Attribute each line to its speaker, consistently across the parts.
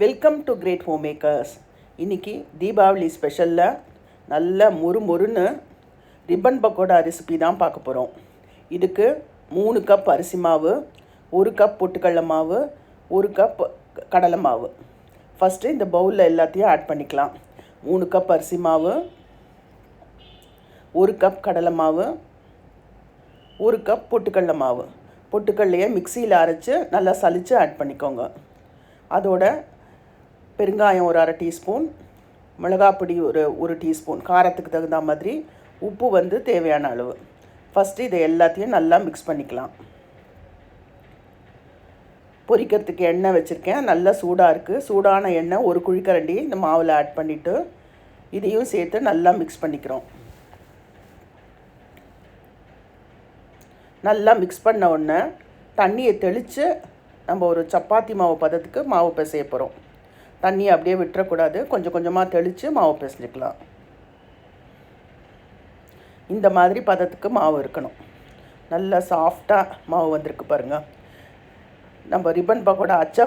Speaker 1: Welcome to great home makers. இன்றைக்கி தீபாவளி ஸ்பெஷலில் நல்ல மொறுன்னு ரிப்பன் பக்கோடா ரெசிபி தான் பார்க்க போகிறோம். இதுக்கு 3 கப் அரிசி மாவு, 1 கப் பொட்டுக்கடலை மாவு, 1 கப் கடலை மாவு. ஃபஸ்ட்டு இந்த பவுலில் எல்லாத்தையும் ஆட் பண்ணிக்கலாம். 3 கப் அரிசி மாவு, 1 கப் கடலை மாவு, 1 கப் பொட்டுக்கடலை மாவு. பொட்டுக்கடலையை மிக்சியில் அரைச்சி நல்லா சலித்து ஆட் பண்ணிக்கோங்க. அதோட பெருங்காயம் ஒரு 1/2 டீஸ்பூன், மிளகாப்பொடி ஒரு டீஸ்பூன், காரத்துக்கு தகுந்த மாதிரி, உப்பு தேவையான அளவு. ஃபஸ்ட்டு இதை எல்லாத்தையும் நல்லா மிக்ஸ் பண்ணிக்கலாம். பொரிக்கிறதுக்கு எண்ணெய் வச்சுருக்கேன், நல்லா சூடாக இருக்குது. சூடான எண்ணெய் ஒரு குழிக்கரண்டி இந்த மாவில் ஆட் பண்ணிவிட்டு இதையும் சேர்த்து நல்லா மிக்ஸ் பண்ணிக்கிறோம். நல்லா மிக்ஸ் பண்ண உடனே தண்ணியை தெளித்து நம்ம ஒரு சப்பாத்தி மாவு பதத்துக்கு மாவு பிசைய போகிறோம். தண்ணியை அப்படியே விட்டுறக்கூடாது, கொஞ்சம் கொஞ்சமாக தெளித்து மாவு பிசைஞ்சிக்கலாம். இந்த மாதிரி பதத்துக்கு மாவு இருக்கணும். நல்லா சாஃப்டாக மாவு வந்திருக்கு பாருங்கள். நம்ம ரிப்பன் பக்கோடா அச்சை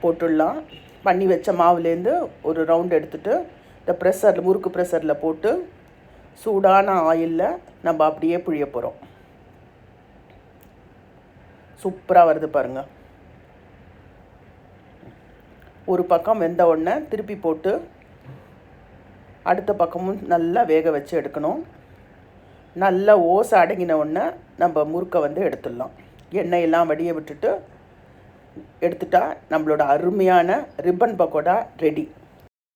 Speaker 1: போட்டுடலாம். பண்ணி வச்ச மாவுலேருந்து ஒரு ரவுண்ட் எடுத்துகிட்டு இந்த முறுக்கு ப்ரெஷரில் போட்டு சூடான ஆயிலில் நம்ம அப்படியே புழிய போகிறோம். சூப்பராக வருது பாருங்கள். ஒரு பக்கம் வெந்த உடனே திருப்பி போட்டு அடுத்த பக்கமும் நல்லா வேக வச்சு எடுக்கணும். நல்லா ஓசை அடங்கின உடனே நம்ம முறுக்கை எடுத்துடலாம். எண்ணெயெல்லாம் வடிய விட்டுட்டு எடுத்துட்டா நம்மளோட அருமையான ரிப்பன் பக்கோடா ரெடி.